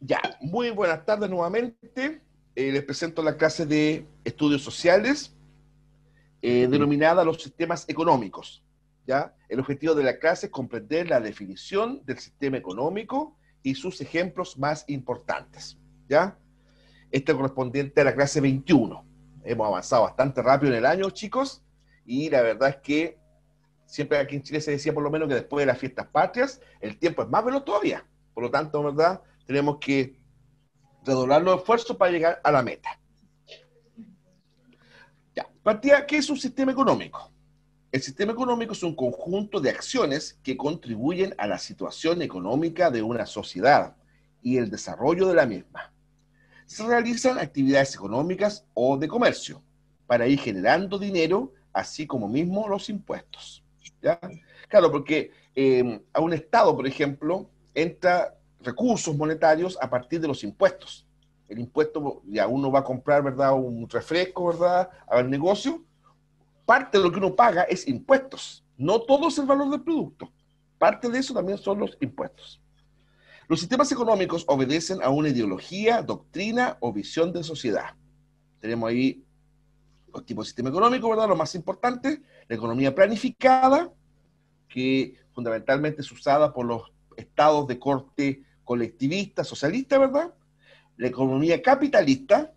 Ya, muy buenas tardes nuevamente. Les presento la clase de estudios sociales denominada los sistemas económicos. ¿Ya? El objetivo de la clase es comprender la definición del sistema económico y sus ejemplos más importantes. ¿Ya? Este es correspondiente a la clase 21. Hemos avanzado bastante rápido en el año, chicos, y la verdad es que siempre aquí en Chile se decía por lo menos que después de las fiestas patrias el tiempo es más veloz todavía. Por lo tanto, ¿verdad? Tenemos que redoblar los esfuerzos para llegar a la meta. Ya, partida, ¿qué es un sistema económico? El sistema económico es un conjunto de acciones que contribuyen a la situación económica de una sociedad y el desarrollo de la misma. Se realizan actividades económicas o de comercio para ir generando dinero, así como mismo los impuestos. ¿Ya? Claro, porque a un Estado, por ejemplo, entra recursos monetarios a partir de los impuestos. El impuesto, ya uno va a comprar, ¿verdad?, un refresco, ¿verdad?, al negocio. Parte de lo que uno paga es impuestos. No todo es el valor del producto. Parte de eso también son los impuestos. Los sistemas económicos obedecen a una ideología, doctrina o visión de sociedad. Tenemos ahí los tipos de sistema económico, ¿verdad? Lo más importante, la economía planificada, que fundamentalmente es usada por los estados de corte colectivista, socialista, ¿verdad? La economía capitalista,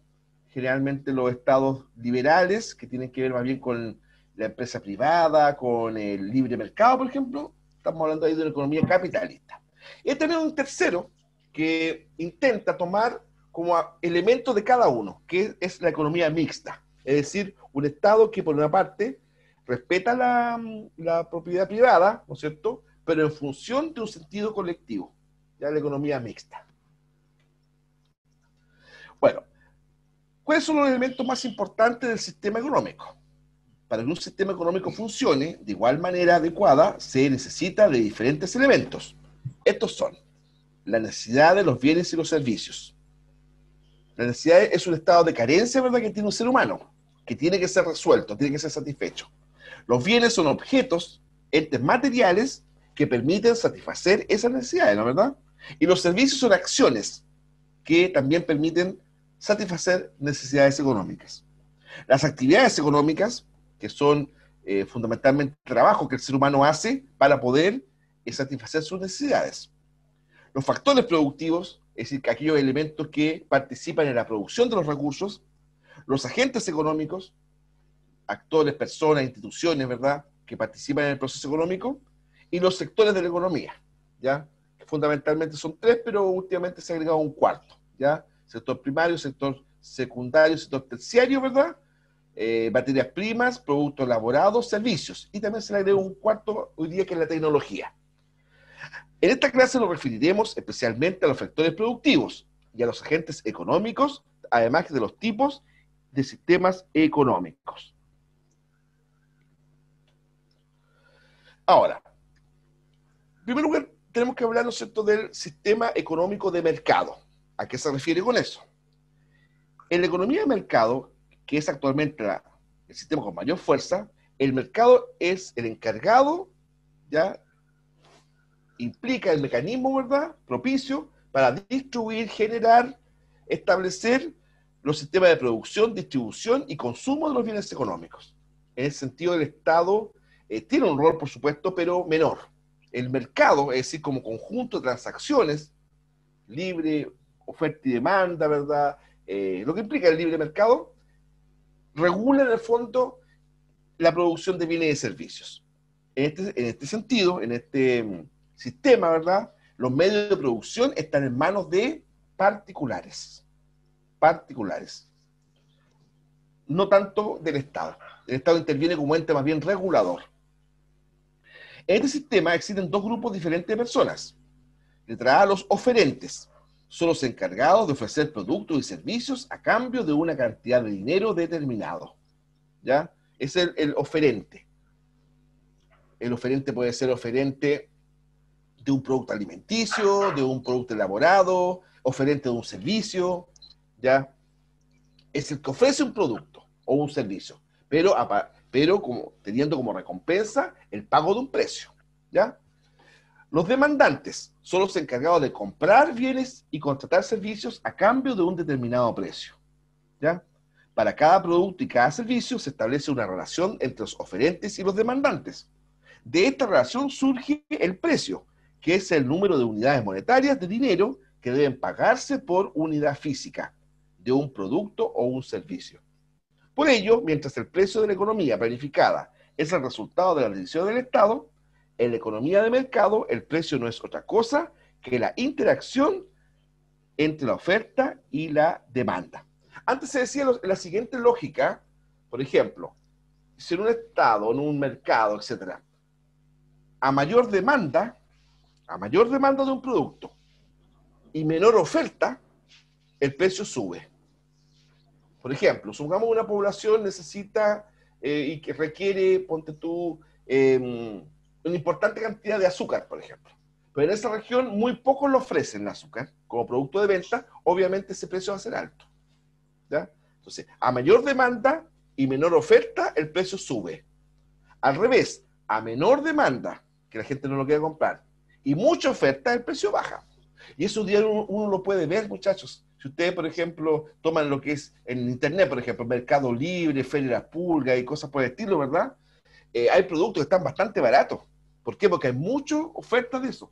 generalmente los estados liberales, que tienen que ver más bien con la empresa privada, con el libre mercado, por ejemplo. Estamos hablando ahí de una economía capitalista. Y tenemos un tercero que intenta tomar como elemento de cada uno, que es la economía mixta. Es decir, un estado que por una parte respeta la propiedad privada, ¿no es cierto?, pero en función de un sentido colectivo, ya la economía mixta. Bueno, ¿cuáles son los elementos más importantes del sistema económico? Para que un sistema económico funcione de igual manera adecuada, se necesita de diferentes elementos. Estos son la necesidad de los bienes y los servicios. La necesidad es un estado de carencia, ¿verdad?, que tiene un ser humano, que tiene que ser resuelto, tiene que ser satisfecho. Los bienes son objetos, entes materiales, que permiten satisfacer esas necesidades, ¿no es verdad? Y los servicios son acciones que también permiten satisfacer necesidades económicas. Las actividades económicas, que son fundamentalmente trabajo que el ser humano hace para poder satisfacer sus necesidades. Los factores productivos, es decir, aquellos elementos que participan en la producción de los recursos. Los agentes económicos, actores, personas, instituciones, ¿verdad?, que participan en el proceso económico. Y los sectores de la economía, ¿ya?, que fundamentalmente son tres, pero últimamente se ha agregado un cuarto, ¿ya? Sector primario, sector secundario, sector terciario, ¿verdad? Materias primas, productos elaborados, servicios. Y también se le agrega un cuarto hoy día, que es la tecnología. En esta clase nos referiremos especialmente a los factores productivos y a los agentes económicos, además de los tipos de sistemas económicos. Ahora, en primer lugar, tenemos que hablar, ¿no es cierto?, del sistema económico de mercado. ¿A qué se refiere con eso? En la economía de mercado, que es actualmente el sistema con mayor fuerza, el mercado es el encargado, ¿ya?, implica el mecanismo, ¿verdad?, propicio para distribuir, generar, establecer los sistemas de producción, distribución y consumo de los bienes económicos. En ese sentido, el Estado tiene un rol, por supuesto, pero menor. El mercado, es decir, como conjunto de transacciones, libre, oferta y demanda, ¿verdad?, lo que implica el libre mercado, regula en el fondo la producción de bienes y servicios. En este sentido, en este sistema, ¿verdad?, los medios de producción están en manos de particulares. Particulares. No tanto del Estado. El Estado interviene como ente más bien regulador. En este sistema existen dos grupos diferentes de personas. Letra A, los oferentes. Son los encargados de ofrecer productos y servicios a cambio de una cantidad de dinero determinado. ¿Ya? Es el oferente. El oferente puede ser oferente de un producto alimenticio, de un producto elaborado, oferente de un servicio, ¿ya? Es el que ofrece un producto o un servicio, pero pero teniendo como recompensa el pago de un precio, ¿ya? Los demandantes son los encargados de comprar bienes y contratar servicios a cambio de un determinado precio, ¿ya? Para cada producto y cada servicio se establece una relación entre los oferentes y los demandantes. De esta relación surge el precio, que es el número de unidades monetarias de dinero que deben pagarse por unidad física de un producto o un servicio. Por ello, mientras el precio de la economía planificada es el resultado de la decisión del Estado, en la economía de mercado el precio no es otra cosa que la interacción entre la oferta y la demanda. Antes se decía la siguiente lógica, por ejemplo, si en un estado, en un mercado, etcétera, a mayor demanda de un producto y menor oferta, el precio sube. Por ejemplo, supongamos una población necesita y que requiere, ponte tú, una importante cantidad de azúcar, por ejemplo. Pero en esa región muy pocos lo ofrecen el azúcar como producto de venta, obviamente ese precio va a ser alto, ¿ya? Entonces, a mayor demanda y menor oferta, el precio sube. Al revés, a menor demanda, que la gente no lo quiere comprar, y mucha oferta, el precio baja. Y eso uno lo puede ver, muchachos. Si ustedes, por ejemplo, toman lo que es en Internet, por ejemplo, Mercado Libre, Feria de la Pulga y cosas por el estilo, ¿verdad? Hay productos que están bastante baratos. ¿Por qué? Porque hay muchas ofertas de eso.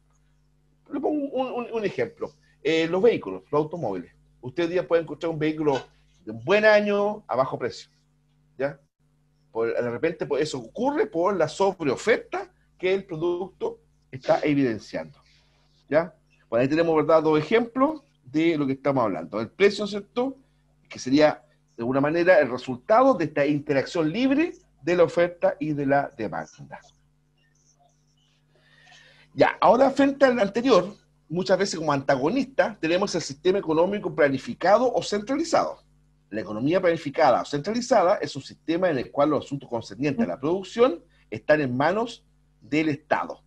Le pongo un ejemplo. Los vehículos, los automóviles. Usted hoy día puede encontrar un vehículo de un buen año a bajo precio, ¿ya? De repente pues, eso ocurre por la sobreoferta que el producto está evidenciando, ¿ya? Por ahí tenemos, ¿verdad?, dos ejemplos de lo que estamos hablando. El precio, ¿cierto?, que sería, de alguna manera, el resultado de esta interacción libre de la oferta y de la demanda. Ya, ahora frente al anterior, muchas veces como antagonista, tenemos el sistema económico planificado o centralizado. La economía planificada o centralizada es un sistema en el cual los asuntos concernientes a la producción están en manos del Estado,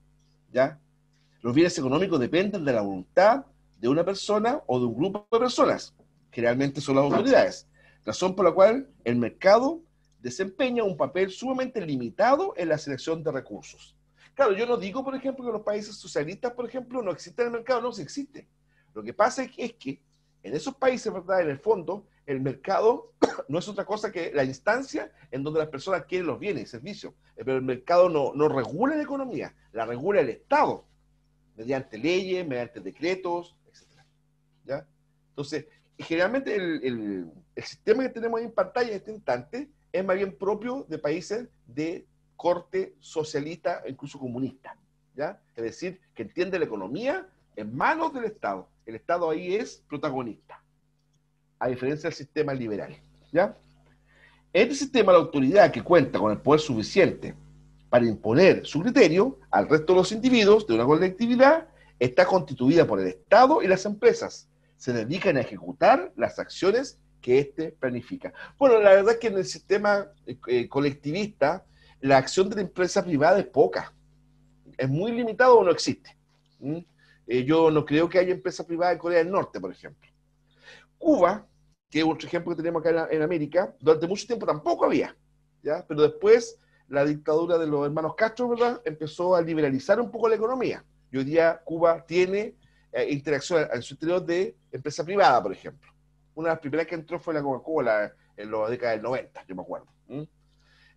¿ya? Los bienes económicos dependen de la voluntad de una persona o de un grupo de personas, generalmente son las autoridades, razón por la cual el mercado desempeña un papel sumamente limitado en la selección de recursos. Claro, yo no digo, por ejemplo, que en los países socialistas, por ejemplo, no existe el mercado, no, sí existe. Lo que pasa es que en esos países, ¿verdad?, en el fondo, el mercado no es otra cosa que la instancia en donde las personas quieren los bienes y servicios. Pero el mercado no regula la economía, la regula el Estado, mediante leyes, mediante decretos, etcétera, ¿ya? Entonces, generalmente el sistema que tenemos ahí en pantalla en este instante es más bien propio de países de corte socialista e incluso comunista, ¿ya? Es decir, que entiende la economía en manos del Estado. El Estado ahí es protagonista, a diferencia del sistema liberal, ¿ya? En este sistema, la autoridad que cuenta con el poder suficiente para imponer su criterio al resto de los individuos de una colectividad está constituida por el Estado y las empresas. Se dedican a ejecutar las acciones que éste planifica. Bueno, la verdad es que en el sistema colectivista la acción de la empresa privada es poca, es muy limitado o no existe. Yo no creo que haya empresa privada en Corea del Norte, por ejemplo. Cuba, que es otro ejemplo que tenemos acá en América, durante mucho tiempo tampoco había, ¿ya? Pero después la dictadura de los hermanos Castro, ¿verdad?, empezó a liberalizar un poco la economía. Y hoy día Cuba tiene interacción en su interior de empresa privada, por ejemplo. Una de las primeras que entró fue la Coca-Cola en la década del 90, yo me acuerdo.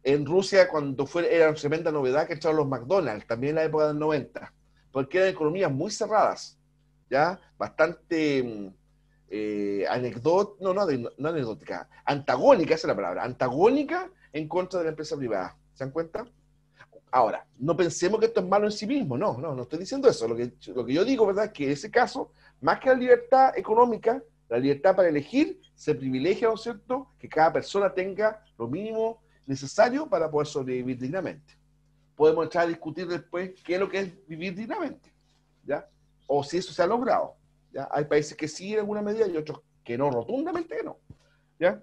En Rusia, cuando era una tremenda novedad que entraron los McDonald's, también en la época del 90, porque eran economías muy cerradas, ¿ya? Bastante no anecdótica, antagónica, esa es la palabra, antagónica en contra de la empresa privada. ¿Se dan cuenta? Ahora, no pensemos que esto es malo en sí mismo, no estoy diciendo eso. Lo que yo digo, ¿verdad?, es que en ese caso, más que la libertad económica, la libertad para elegir, se privilegia, ¿no es cierto?, que cada persona tenga lo mínimo necesario para poder sobrevivir dignamente. Podemos entrar a discutir después qué es lo que es vivir dignamente, ¿ya? O si eso se ha logrado, ¿ya? Hay países que sí en alguna medida y otros que no, rotundamente que no, ¿ya?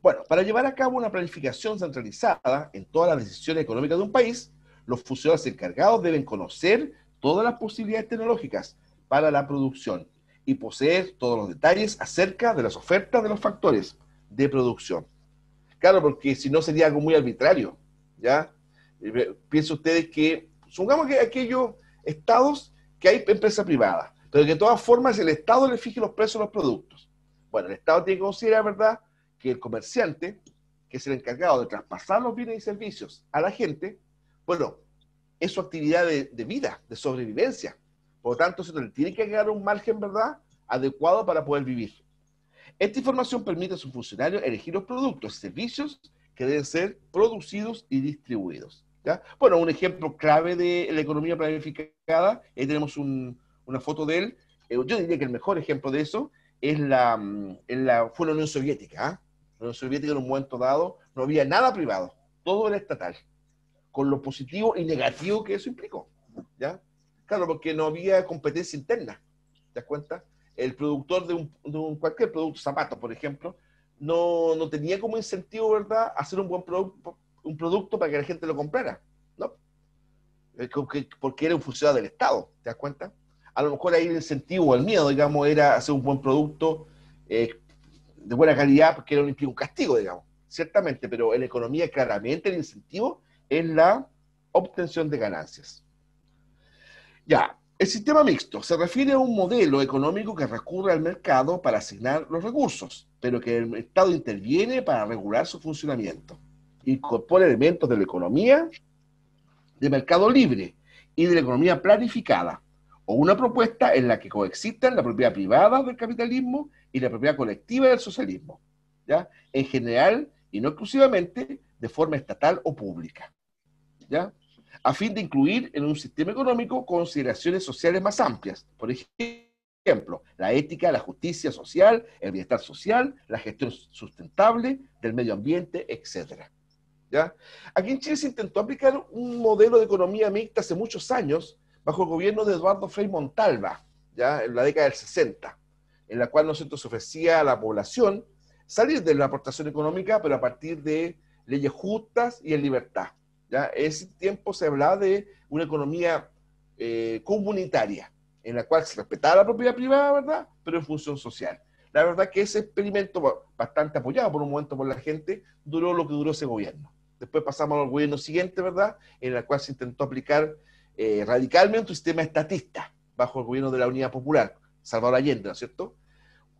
Bueno, para llevar a cabo una planificación centralizada en todas las decisiones económicas de un país, los funcionarios encargados deben conocer todas las posibilidades tecnológicas para la producción y poseer todos los detalles acerca de las ofertas de los factores de producción. Claro, porque si no sería algo muy arbitrario, ¿ya? Piensen ustedes que, supongamos que aquellos estados que hay empresa privada, pero que de todas formas el Estado le fije los precios de los productos. Bueno, el Estado tiene que considerar, ¿verdad?, que el comerciante, que es el encargado de traspasar los bienes y servicios a la gente, bueno, es su actividad de vida, de sobrevivencia. Por lo tanto, se le tiene que dar un margen, ¿verdad?, adecuado para poder vivir. Esta información permite a sus funcionarios elegir los productos y servicios que deben ser producidos y distribuidos, ¿ya? Bueno, un ejemplo clave de la economía planificada, ahí tenemos una foto de él. Yo diría que el mejor ejemplo de eso es fue la Unión Soviética. ¿Eh? La Unión Soviética en un momento dado no había nada privado, todo era estatal, con lo positivo y negativo que eso implicó, ¿ya? Claro, porque no había competencia interna, ¿te das cuenta? El productor de cualquier producto, zapatos, por ejemplo, no tenía como incentivo, ¿verdad?, hacer un producto para que la gente lo comprara, ¿no? Porque era un funcionario del Estado, ¿te das cuenta? A lo mejor ahí el incentivo o el miedo, digamos, era hacer un buen producto de buena calidad, porque era un castigo, digamos, ciertamente, pero en la economía claramente el incentivo es la obtención de ganancias. Ya, el sistema mixto se refiere a un modelo económico que recurre al mercado para asignar los recursos, pero que el Estado interviene para regular su funcionamiento. Incorpora elementos de la economía de mercado libre y de la economía planificada, o una propuesta en la que coexistan la propiedad privada del capitalismo y la propiedad colectiva del socialismo, ¿ya? En general, y no exclusivamente, de forma estatal o pública, ¿ya? A fin de incluir en un sistema económico consideraciones sociales más amplias. Por ejemplo, la ética, la justicia social, el bienestar social, la gestión sustentable del medio ambiente, etcétera. ¿Ya? Aquí en Chile se intentó aplicar un modelo de economía mixta hace muchos años bajo el gobierno de Eduardo Frei Montalva, ¿ya?, en la década del 60, en la cual nosotros se ofrecía a la población salir de la aportación económica, pero a partir de leyes justas y en libertad. ¿Ya? En ese tiempo se hablaba de una economía comunitaria, en la cual se respetaba la propiedad privada, ¿verdad?, pero en función social. La verdad que ese experimento, bastante apoyado por un momento por la gente, duró lo que duró ese gobierno. Después pasamos al gobierno siguiente, ¿verdad?, en el cual se intentó aplicar radicalmente un sistema estatista bajo el gobierno de la Unidad Popular, Salvador Allende, ¿no es cierto?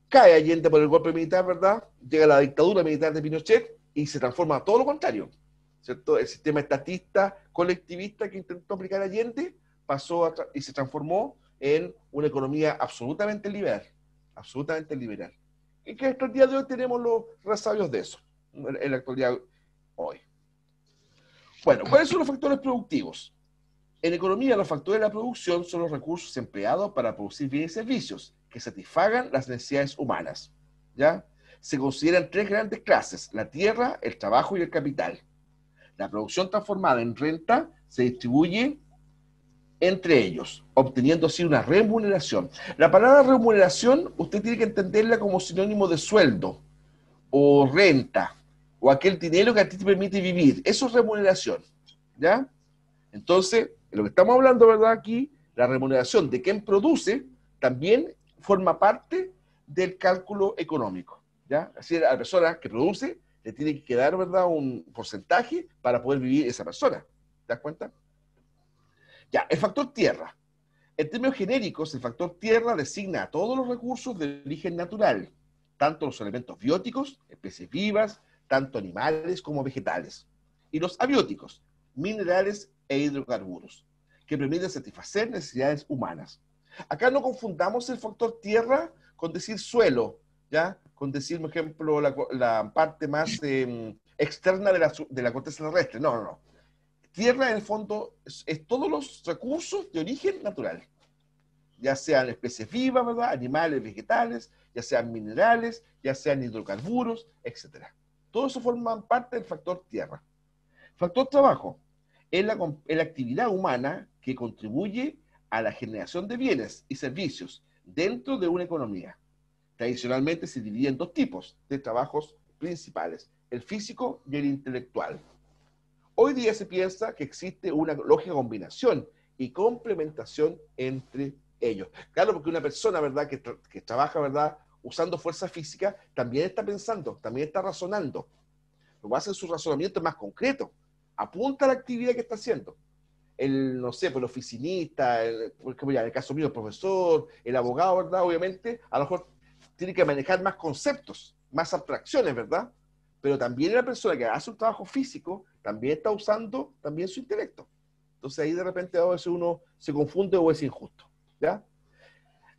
Cae Allende por el golpe militar, ¿verdad? Llega la dictadura militar de Pinochet y se transforma a todo lo contrario, ¿cierto? El sistema estatista, colectivista que intentó aplicar Allende pasó y se transformó en una economía absolutamente liberal, absolutamente liberal. Y que hasta el día de hoy tenemos los resabios de eso, en la actualidad hoy. Bueno, ¿cuáles son los factores productivos? En economía, los factores de la producción son los recursos empleados para producir bienes y servicios que satisfagan las necesidades humanas, ¿ya? Se consideran tres grandes clases: la tierra, el trabajo y el capital. La producción transformada en renta se distribuye entre ellos, obteniendo así una remuneración. La palabra remuneración usted tiene que entenderla como sinónimo de sueldo o renta o aquel dinero que a ti te permite vivir. Eso es remuneración, ¿ya? Entonces, lo que estamos hablando, ¿verdad?, aquí, la remuneración de quien produce también forma parte del cálculo económico, ¿ya? Así, a la persona que produce le tiene que quedar, ¿verdad?, un porcentaje para poder vivir esa persona. ¿Te das cuenta? Ya, el factor tierra. En términos genéricos, el factor tierra designa a todos los recursos de origen natural, tanto los elementos bióticos, especies vivas, tanto animales como vegetales, y los abióticos, minerales e hidrocarburos, que permiten satisfacer necesidades humanas. Acá no confundamos el factor tierra con decir suelo, ¿ya? Con decir, por ejemplo, la parte más externa de la corteza terrestre. No, no, no. Tierra, en el fondo, es todos los recursos de origen natural, ya sean especies vivas, ¿verdad?, animales, vegetales, ya sean minerales, ya sean hidrocarburos, etc. Todo eso forman parte del factor tierra. Factor trabajo es la actividad humana que contribuye a la generación de bienes y servicios dentro de una economía. Tradicionalmente se divide en dos tipos de trabajos principales: el físico y el intelectual. Hoy día se piensa que existe una lógica combinación y complementación entre ellos. Claro, porque una persona, ¿verdad?, que trabaja, ¿verdad?, usando fuerza física, también está pensando, también está razonando. lo que pasa en su razonamiento es más concreto. Apunta a la actividad que está haciendo. No sé, pues el oficinista, por ejemplo, ya en el caso mío, el profesor, el abogado, ¿verdad? Obviamente, a lo mejor tiene que manejar más conceptos, más abstracciones, ¿verdad? Pero también la persona que hace un trabajo físico también está usando también su intelecto. Entonces ahí de repente a veces uno se confunde o es injusto, ¿ya?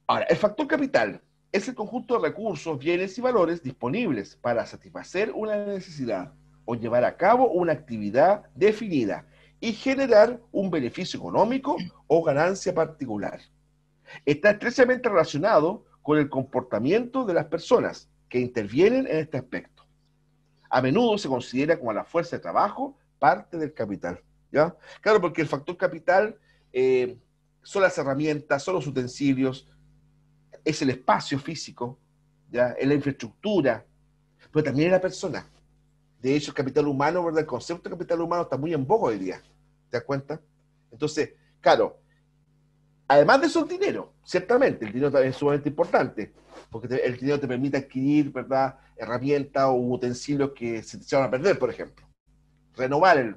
Ahora, el factor capital es el conjunto de recursos, bienes y valores disponibles para satisfacer una necesidad o llevar a cabo una actividad definida y generar un beneficio económico o ganancia particular. Está estrechamente relacionado con el comportamiento de las personas que intervienen en este aspecto. A menudo se considera como la fuerza de trabajo parte del capital, ¿ya? Claro, porque el factor capital son las herramientas, son los utensilios, es el espacio físico, ¿ya? Es la infraestructura, pero también es la persona. De hecho, el capital humano, ¿verdad? El concepto de capital humano está muy en boga hoy día, ¿te das cuenta? Entonces, claro, además de eso el dinero, ciertamente, el dinero también es sumamente importante, porque el dinero te permite adquirir, ¿verdad?, herramientas o utensilios que se te van a perder, por ejemplo. Renovar el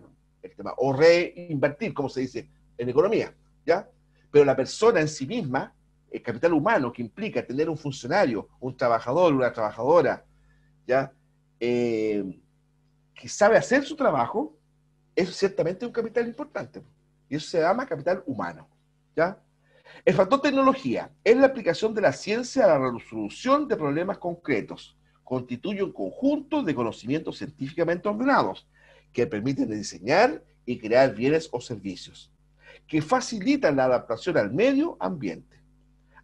tema, o reinvertir, como se dice en economía, ¿ya? Pero la persona en sí misma, el capital humano que implica tener un funcionario, un trabajador, una trabajadora, ¿ya? Que sabe hacer su trabajo, eso ciertamente es un capital importante. Y eso se llama capital humano, ¿ya? El factor tecnología es la aplicación de la ciencia a la resolución de problemas concretos. Constituye un conjunto de conocimientos científicamente ordenados que permiten diseñar y crear bienes o servicios, que facilitan la adaptación al medio ambiente,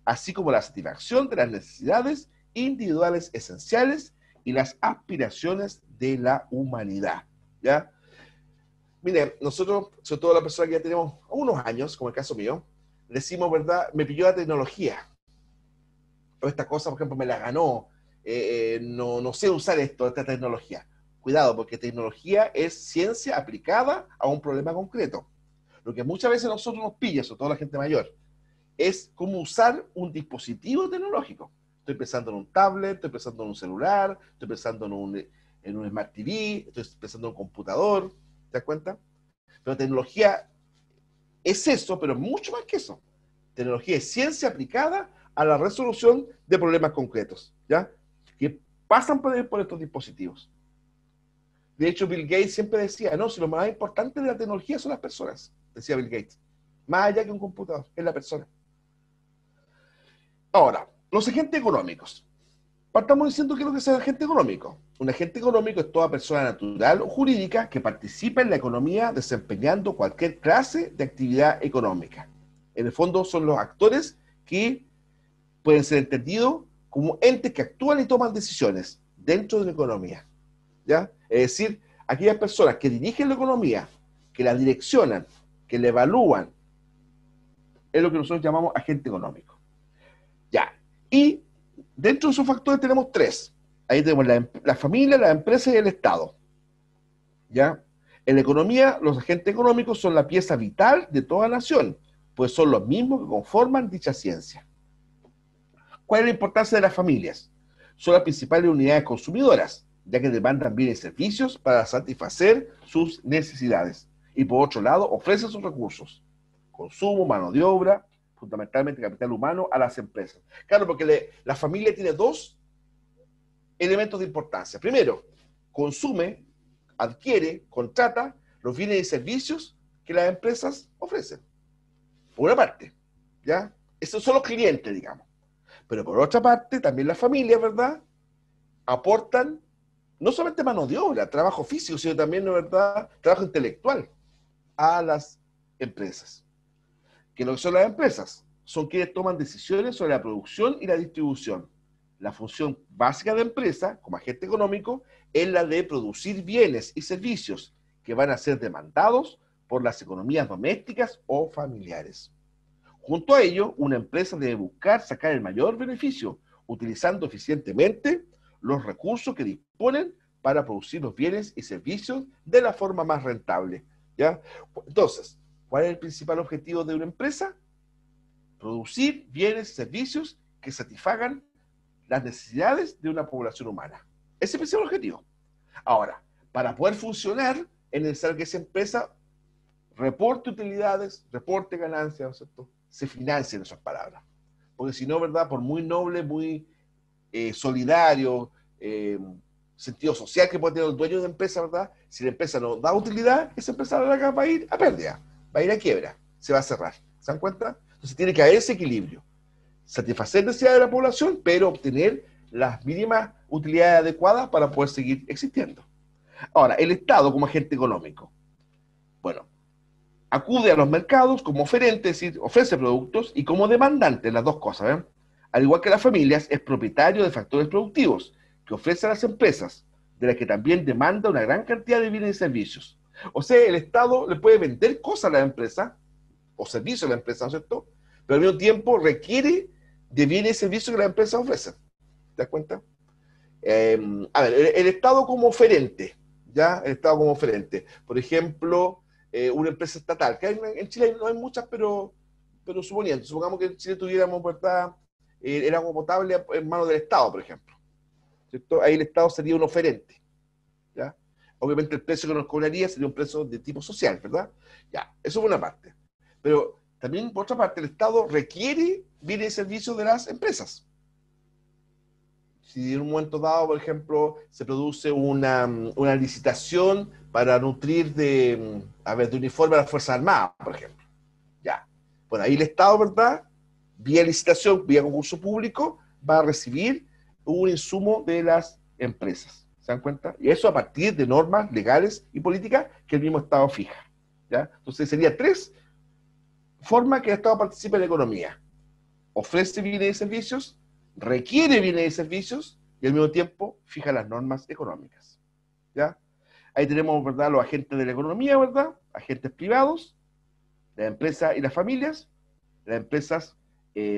así como la satisfacción de las necesidades individuales esenciales y las aspiraciones de la humanidad, ¿ya? Mire, nosotros, sobre todo la persona que ya tenemos unos años, como el caso mío, decimos, ¿verdad? Me pilló la tecnología. O esta cosa, por ejemplo, me la ganó. No sé usar esta tecnología. Cuidado, porque tecnología es ciencia aplicada a un problema concreto. Lo que muchas veces a nosotros nos pilla, sobre todo la gente mayor, es cómo usar un dispositivo tecnológico. Estoy pensando en un tablet, estoy pensando en un celular, estoy pensando en un Smart TV, estoy pensando en un computador. ¿Te das cuenta? Pero tecnología es eso, pero mucho más que eso. Tecnología es ciencia aplicada a la resolución de problemas concretos, ¿ya? Que pasan por estos dispositivos. De hecho, Bill Gates siempre decía, no, si lo más importante de la tecnología son las personas, decía Bill Gates. Más allá que un computador, es la persona. Ahora, los agentes económicos. Partamos diciendo qué es lo que es el agente económico. Un agente económico es toda persona natural o jurídica que participa en la economía desempeñando cualquier clase de actividad económica. En el fondo son los actores que pueden ser entendidos como entes que actúan y toman decisiones dentro de la economía, ¿ya? Es decir, aquellas personas que dirigen la economía, que la direccionan, que la evalúan, es lo que nosotros llamamos agente económico. Ya. Y dentro de esos factores tenemos tres. Ahí tenemos la familia, la empresa y el Estado. ¿Ya? En la economía, los agentes económicos son la pieza vital de toda nación, pues son los mismos que conforman dicha ciencia. ¿Cuál es la importancia de las familias? Son las principales unidades consumidoras, ya que demandan bienes y servicios para satisfacer sus necesidades. Y por otro lado, ofrecen sus recursos, consumo, mano de obra, fundamentalmente capital humano, a las empresas. Claro, porque la familia tiene dos elementos de importancia. Primero, consume, adquiere, contrata los bienes y servicios que las empresas ofrecen. Por una parte, ¿ya? Esos son los clientes, digamos. Pero por otra parte, también las familias, ¿verdad?, aportan no solamente mano de obra, trabajo físico, sino también, ¿verdad?, trabajo intelectual a las empresas. ¿Qué es lo que son las empresas? Son quienes toman decisiones sobre la producción y la distribución. La función básica de empresa, como agente económico, es la de producir bienes y servicios que van a ser demandados por las economías domésticas o familiares. Junto a ello, una empresa debe buscar sacar el mayor beneficio, utilizando eficientemente los recursos que disponen para producir los bienes y servicios de la forma más rentable, ¿ya? Entonces, ¿cuál es el principal objetivo de una empresa? Producir bienes y servicios que satisfagan las necesidades de una población humana. Ese es el principal objetivo. Ahora, Para poder funcionar, es necesario que esa empresa reporte utilidades, reporte ganancias, ¿no es cierto? Se financie, en esas palabras. Porque si no, ¿verdad? Por muy noble, muy solidario, sentido social que puede tener el dueño de empresa, ¿verdad? Si la empresa no da utilidad, esa empresa va a ir a pérdida, va a ir a quiebra, se va a cerrar. ¿Se dan cuenta? Entonces tiene que haber ese equilibrio. Satisfacer necesidades de la población, pero obtener las mínimas utilidades adecuadas para poder seguir existiendo. Ahora, el Estado como agente económico. Bueno, acude a los mercados como oferente, es decir, ofrece productos, y como demandante, las dos cosas, ¿ven? Al igual que las familias, es propietario de factores productivos que ofrece a las empresas, de las que también demanda una gran cantidad de bienes y servicios. O sea, el Estado le puede vender cosas a la empresa, o servicios a la empresa, ¿no es cierto? Pero al mismo tiempo requiere de bienes y servicios que la empresa ofrece. ¿Te das cuenta? A ver, el Estado como oferente, ¿ya? El Estado como oferente. Por ejemplo, una empresa estatal, que en Chile no hay muchas, pero supongamos que en Chile tuviéramos, ¿verdad? El agua potable en manos del Estado, por ejemplo. ¿Cierto? Ahí el Estado sería un oferente, ¿ya? Obviamente el precio que nos cobraría sería un precio de tipo social, ¿verdad? Ya, eso por una parte. Pero también, por otra parte, el Estado requiere bienes y servicios de las empresas. Si en un momento dado, por ejemplo, se produce una licitación para nutrir de uniforme a las Fuerzas Armadas, por ejemplo. Ya. Bueno, ahí el Estado, ¿verdad? Vía licitación, vía concurso público, va a recibir un insumo de las empresas. ¿Se dan cuenta? Y eso a partir de normas legales y políticas que el mismo Estado fija. ¿Ya? Entonces sería tres formas que el Estado participe en la economía. Ofrece bienes y servicios, requiere bienes y servicios y al mismo tiempo fija las normas económicas. ¿Ya? Ahí tenemos, ¿verdad?, los agentes de la economía, ¿verdad? Agentes privados, la empresa y las familias. Las empresas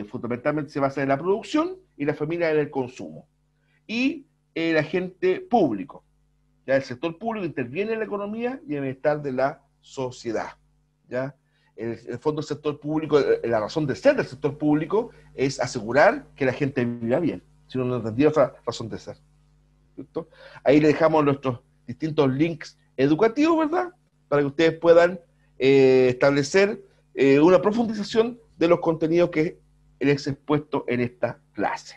fundamentalmente se basan en la producción y las familias en el consumo. Y el agente público. ¿Ya? El sector público interviene en la economía y en el bienestar de la sociedad. ¿Ya? El fondo del sector público, la razón de ser del sector público es asegurar que la gente viva bien. Si no tendría otra razón de ser. ¿Cierto? Ahí le dejamos nuestros distintos links educativos, ¿verdad? Para que ustedes puedan establecer una profundización de los contenidos que les he expuesto en esta clase.